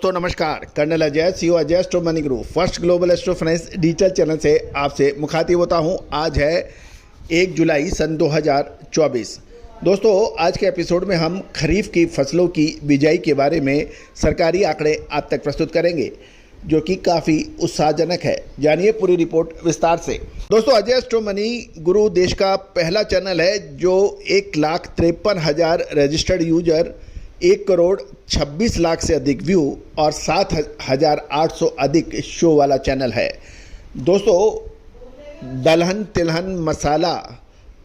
दोस्तों नमस्कार। Colonel Ajay, CEO Ajay Astro Money Guru first global astro finance digital channel से आपसे मुखातिब होता हूं। आज है 1 जुलाई सन 2024। दोस्तों आज के एपिसोड में हम खरीफ की फसलों की बिजाई के बारे में सरकारी आंकड़े आप तक प्रस्तुत करेंगे, जो कि काफ़ी उत्साहजनक है। जानिए पूरी रिपोर्ट विस्तार से। दोस्तों अजय एस्ट्रो मनी गुरु देश का पहला चैनल है जो 1,53,000 रजिस्टर्ड यूजर, 1 करोड़ 26 लाख से अधिक व्यू और 7,800 अधिक शो वाला चैनल है। दोस्तों दलहन, तिलहन, मसाला,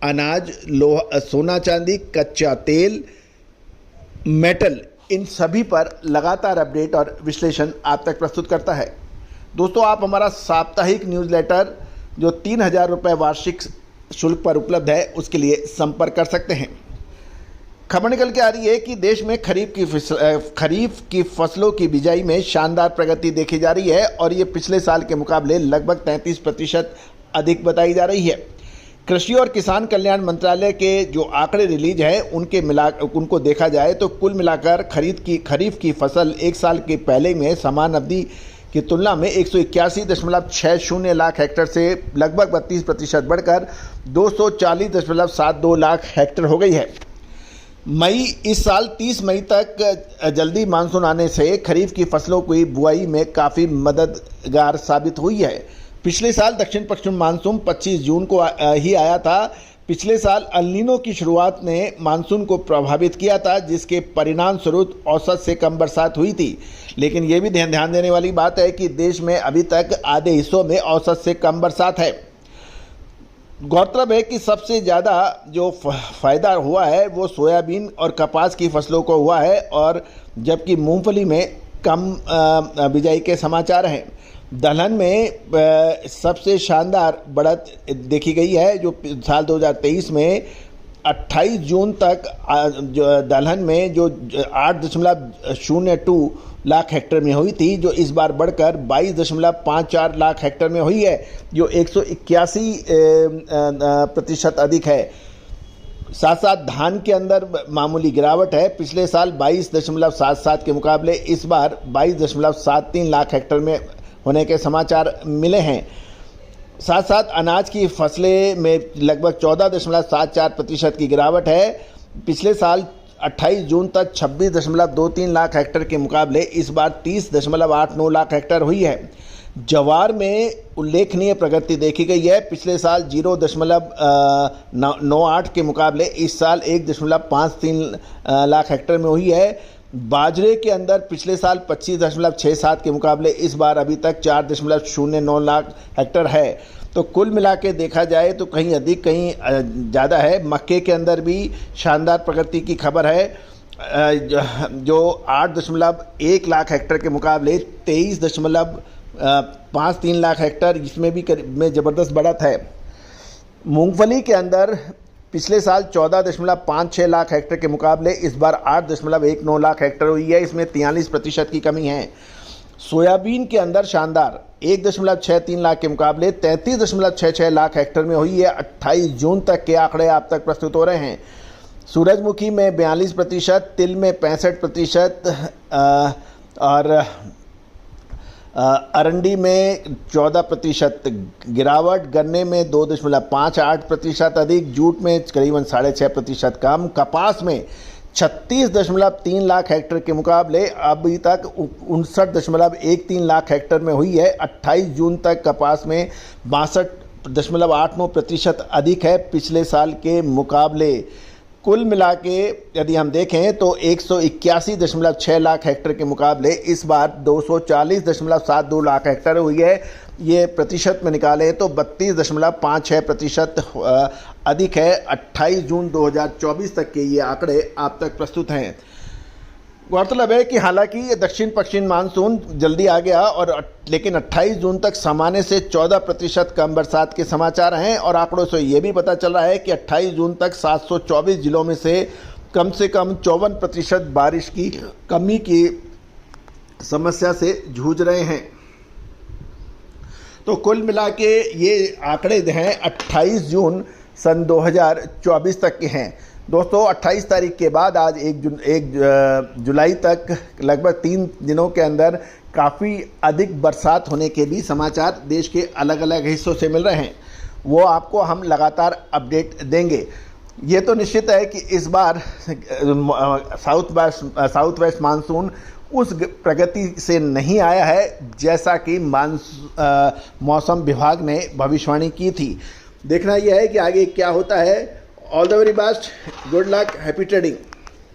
अनाज, लोहा, सोना चांदी, कच्चा तेल, मेटल, इन सभी पर लगातार अपडेट और विश्लेषण आप तक प्रस्तुत करता है। दोस्तों आप हमारा साप्ताहिक न्यूज़लेटर जो 3,000 रुपये वार्षिक शुल्क पर उपलब्ध है उसके लिए संपर्क कर सकते हैं। खबर निकल के आ रही है कि देश में खरीफ की फसलों की बिजाई में शानदार प्रगति देखी जा रही है और ये पिछले साल के मुकाबले लगभग 33% अधिक बताई जा रही है। कृषि और किसान कल्याण मंत्रालय के जो आंकड़े रिलीज हैं उनको देखा जाए तो कुल मिलाकर खरीफ की फसल एक साल के पहले में समान अवधि की तुलना में 181.60 लाख हेक्टेयर से लगभग 32% बढ़कर 240.72 लाख हेक्टेयर हो गई है। इस साल 30 मई तक जल्दी मानसून आने से खरीफ की फसलों की बुआई में काफ़ी मददगार साबित हुई है। पिछले साल दक्षिण पश्चिम मानसून 25 जून को ही आया था। पिछले साल अल नीनो की शुरुआत ने मानसून को प्रभावित किया था, जिसके परिणाम स्वरूप औसत से कम बरसात हुई थी। लेकिन ये भी ध्यान देने वाली बात है कि देश में अभी तक आधे हिस्सों में औसत से कम बरसात है। गौरतलब है कि सबसे ज़्यादा जो फ़ायदा हुआ है वो सोयाबीन और कपास की फसलों को हुआ है, और जबकि मूंगफली में कम बिजाई के समाचार हैं। दलहन में सबसे शानदार बढ़त देखी गई है, जो साल 2023 में 28 जून तक दलहन में जो 8.02 लाख हेक्टेयर में हुई थी, जो इस बार बढ़कर 22.54 लाख हेक्टेयर में हुई है, जो 181% अधिक है। साथ साथ धान के अंदर मामूली गिरावट है। पिछले साल 22.77 के मुकाबले इस बार 22.73 लाख हेक्टेयर में होने के समाचार मिले हैं। साथ साथ अनाज की फसलें में लगभग 14.74% की गिरावट है। पिछले साल 28 जून तक 26.23 लाख हेक्टेयर के मुकाबले इस बार 30.89 लाख हेक्टेयर हुई है। जवार में उल्लेखनीय प्रगति देखी गई है। पिछले साल 0.98 के मुकाबले इस साल 1.53 लाख हेक्टेयर में हुई है। बाजरे के अंदर पिछले साल 25.67 के मुकाबले इस बार अभी तक 4.09 लाख हेक्टेयर है। तो कुल मिला के देखा जाए तो कहीं अधिक कहीं ज़्यादा है। मक्के के अंदर भी शानदार प्रगति की खबर है, जो 8.1 लाख हेक्टेयर के मुकाबले 23.53 लाख हेक्टेयर, इसमें भी में ज़बरदस्त बढ़त है। मूंगफली के अंदर पिछले साल 14.56 लाख हेक्टेयर के मुकाबले इस बार 8.19 लाख हेक्टेयर हुई है, इसमें 43% की कमी है। सोयाबीन के अंदर शानदार 1.63 लाख के मुकाबले 33.66 लाख हेक्टेयर में हुई है। 28 जून तक के आंकड़े आप तक प्रस्तुत हो रहे हैं। सूरजमुखी में 42%, तिल में 65% और अरंडी में 14% गिरावट, गन्ने में 2.58% अधिक, जूट में करीबन 6.5% कम, कपास में 36.3 लाख हेक्टेयर के मुकाबले अभी तक 59.13 लाख हेक्टेयर में हुई है। 28 जून तक कपास में 62.89% अधिक है पिछले साल के मुकाबले। कुल मिला के यदि हम देखें तो 181.6 लाख हेक्टेयर के मुकाबले इस बार 240.72 लाख हेक्टेयर हुई है। ये प्रतिशत में निकालें तो 32.56% अधिक है। 28 जून 2024 तक के ये आंकड़े आप तक प्रस्तुत हैं। गौरतलब है कि हालांकि दक्षिण पश्चिम मानसून जल्दी आ गया, लेकिन 28 जून तक सामान्य से 14% कम बरसात के समाचार हैं, और आंकड़ों से ये भी पता चल रहा है कि 28 जून तक 724 जिलों में से कम 54% बारिश की कमी की समस्या से जूझ रहे हैं। तो कुल मिला के ये आंकड़े हैं 28 जून सन 2024 तक के हैं। दोस्तों 28 तारीख के बाद आज 1 जुलाई तक लगभग 3 दिनों के अंदर काफ़ी अधिक बरसात होने के भी समाचार देश के अलग अलग हिस्सों से मिल रहे हैं। वो आपको हम लगातार अपडेट देंगे। ये तो निश्चित है कि इस बार साउथ वेस्ट मानसून उस प्रगति से नहीं आया है जैसा कि मौसम विभाग ने भविष्यवाणी की थी। देखना यह है कि आगे क्या होता है। All the very best, good luck, happy trading.